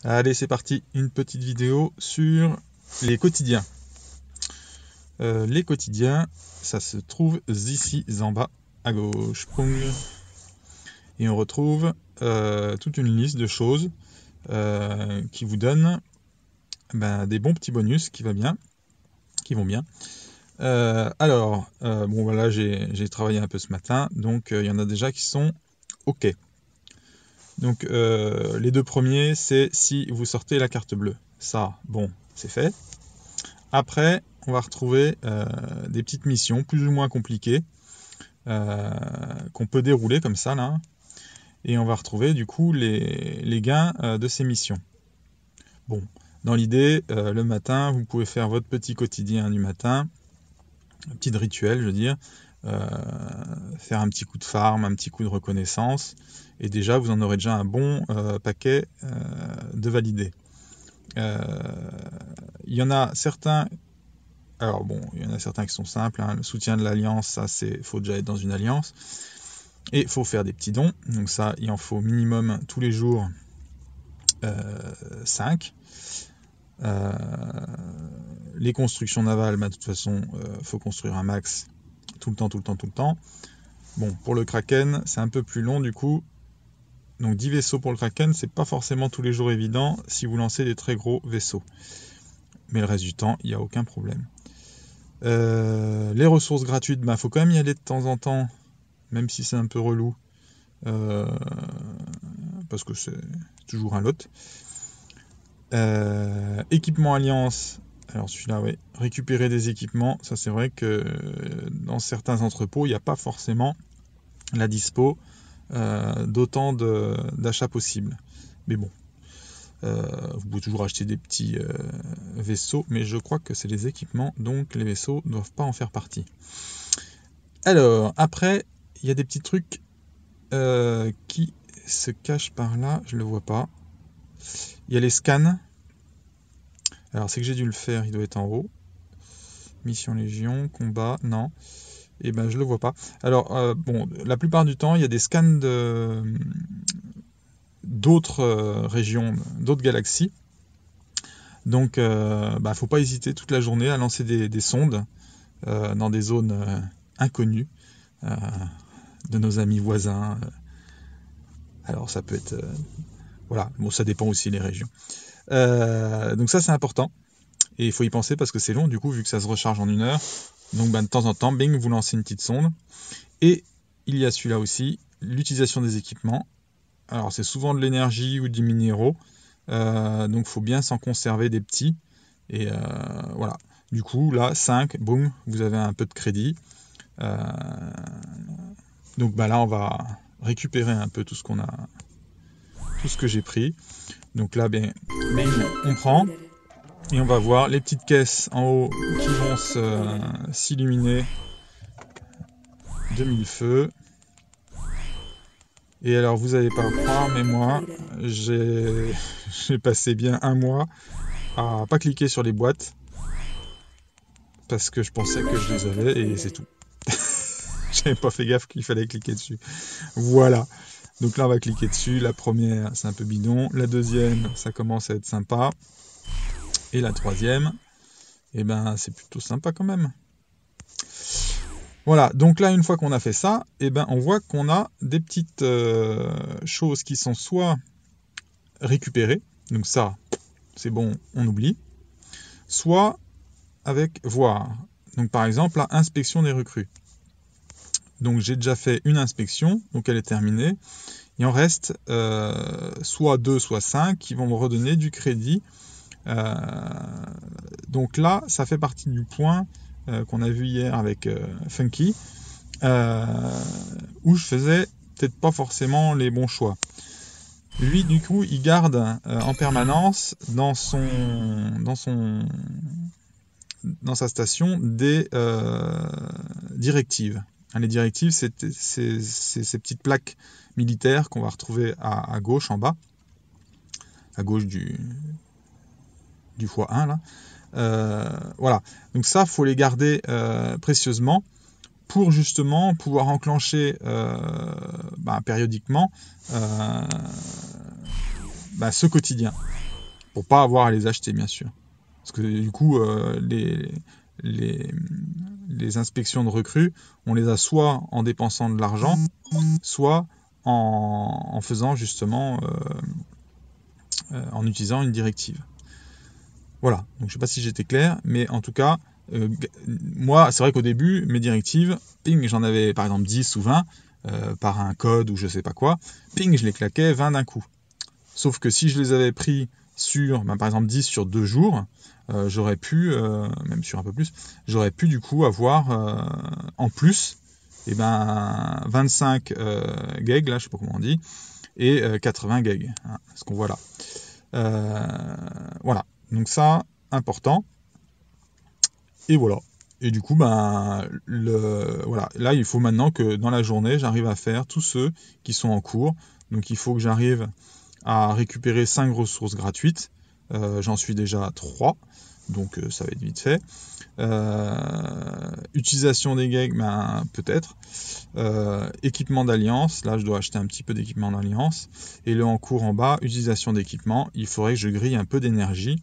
Allez, c'est parti, une petite vidéo sur les quotidiens. Les quotidiens, ça se trouve ici en bas à gauche. Poung. Et on retrouve toute une liste de choses qui vous donnent des bons petits bonus qui vont bien. Bon voilà, j'ai travaillé un peu ce matin, donc il y en a déjà qui sont OK. Donc les deux premiers, c'est si vous sortez la carte bleue. Ça, bon, c'est fait. Après, on va retrouver des petites missions plus ou moins compliquées qu'on peut dérouler comme ça là. Et on va retrouver du coup les gains de ces missions. Bon, dans l'idée, le matin, vous pouvez faire votre petit quotidien du matin, un petit rituel, je veux dire, faire un petit coup de farm, un petit coup de reconnaissance, et déjà vous en aurez déjà un bon paquet de validés. Il y en a certains. Alors bon, il y en a certains qui sont simples, hein. Le soutien de l'alliance, ça c'est, faut déjà être dans une alliance. Et il faut faire des petits dons, donc ça il en faut minimum tous les jours 5. Les constructions navales, de toute façon, faut construire un max tout le temps. Bon, pour le Kraken, c'est un peu plus long du coup. Donc 10 vaisseaux pour le Kraken, c'est pas forcément tous les jours évident si vous lancez des très gros vaisseaux. Mais le reste du temps, il n'y a aucun problème. Les ressources gratuites, faut quand même y aller de temps en temps, même si c'est un peu relou, parce que c'est toujours un lot. Équipement Alliance, alors celui-là, oui, récupérer des équipements, ça c'est vrai que dans certains entrepôts, il n'y a pas forcément la dispo d'autant d'achats possibles. Mais bon, vous pouvez toujours acheter des petits vaisseaux, mais je crois que c'est les équipements, donc les vaisseaux ne doivent pas en faire partie. Alors, après, il y a des petits trucs qui se cachent par là, je ne le vois pas. Il y a les scans. Alors, c'est que j'ai dû le faire, il doit être en haut. Mission Légion, combat, non. Et je ne le vois pas. Alors, la plupart du temps, il y a des scans d'autres régions, d'autres galaxies. Donc, faut pas hésiter toute la journée à lancer des sondes dans des zones inconnues de nos amis voisins. Alors, ça peut être... voilà, bon, ça dépend aussi des régions. Donc ça, c'est important. Et il faut y penser parce que c'est long, du coup, vu que ça se recharge en 1 heure. Donc, de temps en temps, bing, vous lancez une petite sonde. Et il y a celui-là aussi, l'utilisation des équipements. Alors, c'est souvent de l'énergie ou du minéraux. Donc, il faut bien s'en conserver des petits. Et voilà. Du coup, là, 5, boum, vous avez un peu de crédit. Donc, là, on va récupérer un peu tout ce que j'ai pris. Donc là, bing, on prend. Et on va voir les petites caisses en haut qui vont s'illuminer de 1000 feux. Et alors, vous n'allez pas croire, mais moi, j'ai passé bien 1 mois à pas cliquer sur les boîtes parce que je pensais que je les avais et c'est tout. J'avais pas fait gaffe qu'il fallait cliquer dessus. Voilà. Donc là, on va cliquer dessus. La première, c'est un peu bidon. La deuxième, ça commence à être sympa. Et la troisième, c'est plutôt sympa quand même. Voilà, donc là, une fois qu'on a fait ça, on voit qu'on a des petites choses qui sont soit récupérées, donc ça, c'est bon, on oublie, soit avec voir. Donc par exemple, la inspection des recrues. Donc j'ai déjà fait une inspection, donc elle est terminée. Il en reste soit 2, soit 5 qui vont me redonner du crédit. Donc là, ça fait partie du point qu'on a vu hier avec Funky, où je faisais peut-être pas forcément les bons choix. Lui, du coup, il garde en permanence dans sa station des directives. Les directives, c'est ces petites plaques militaires qu'on va retrouver à gauche, en bas, à gauche du x1 là. Voilà, donc ça, faut les garder précieusement pour justement pouvoir enclencher périodiquement ce quotidien. pour pas avoir à les acheter, bien sûr. Parce que du coup, les inspections de recrues, on les a soit en dépensant de l'argent, soit en faisant justement, en utilisant une directive. Voilà, donc je sais pas si j'étais clair, mais en tout cas, moi, c'est vrai qu'au début, mes directives, ping, j'en avais par exemple 10 ou 20, par un code ou je sais pas quoi, ping, je les claquais 20 d'un coup. Sauf que si je les avais pris sur, par exemple 10 sur 2 jours, j'aurais pu, même sur un peu plus, j'aurais pu du coup avoir en plus 25 gags, là je sais pas comment on dit, et 80 gags, hein, ce qu'on voit là. Voilà, donc ça, important. Et voilà. Et du coup, voilà. Là, il faut maintenant que dans la journée, j'arrive à faire tous ceux qui sont en cours. Donc il faut que j'arrive à récupérer 5 ressources gratuites. J'en suis déjà à 3, donc ça va être vite fait. Utilisation des gags, peut-être. Équipement d'alliance, là je dois acheter un petit peu d'équipement d'alliance. Et le en cours en bas, utilisation d'équipement, il faudrait que je grille un peu d'énergie.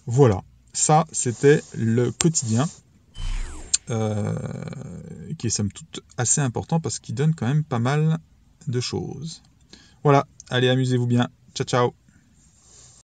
Voilà, ça c'était le quotidien. Qui est somme toute assez important parce qu'il donne quand même pas mal de choses. Voilà, allez, amusez-vous bien. Ciao, ciao.